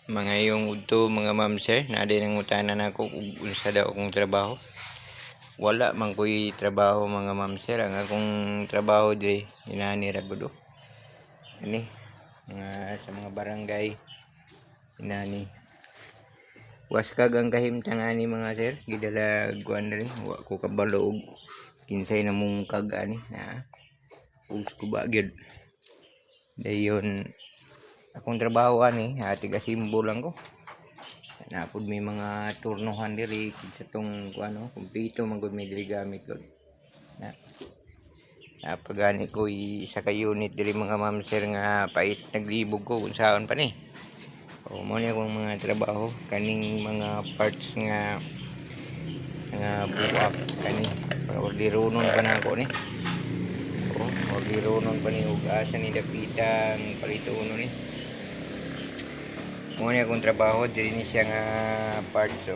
Mga yung udto mga ma'am sir, na din ang utanan nako kung unsa daw akong trabaho. Wala man ko'y trabaho mga ma'am sir, ang akong trabaho di inani ra gud. Ini mga sa mga barangay inani. Was kag ang kahimtang ani mga sir, gidala kuan rin, wa ko kabalo og kinsay namong kag ani na pulse ko ba gyud. Dayon akong trabaho ani, tiga simbo lang ko. Napod may mga turnohan diri sa tong kuano, kumpleto man gud may diri gamit gud. Na napagani ko isa ka unit diri mga ma'am sir nga pait naglibog ko kung saon pa ni. O mo ni akong mga trabaho kaning mga parts nga buak kani orderonon pa na ako ni. O orderonon pa ni ug asa ni dapitang palitonon ni. Mo ni akong trabaho diri ni siya nga parts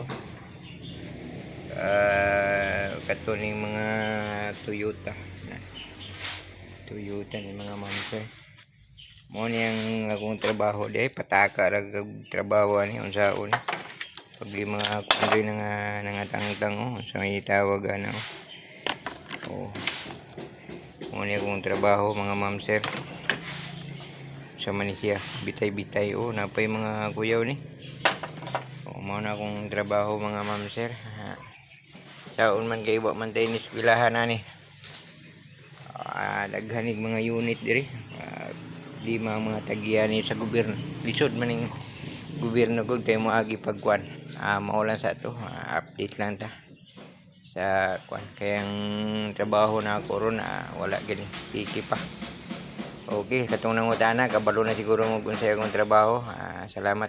kato ning mga Toyota ni mga ma'am sir. Mo ni ang akong trabaho di pataka ra kag trabaho ni unsaon pag mga kundi nga tangtang sa may tawag ano. Mo ni akong trabaho mga ma'am sir. Sa Manisya bitay-bitay napay mga kuyaw ni. Mao na akong trabaho mga ma'am sir. Saon man kay wa man tay ni eskwelahan ani. Daghanig mga unit diri. Di mga tagiyan ni sa gobyerno. Lisod man ning gobyerno gud kay moagi pagkuan. Mao lang sa to, update lang ta sa kuan. Kay ang trabaho na ako ron wala gani piki pa. Okay, katong nangutana kabalo na siguro mo kung sa akong trabaho. Salamat.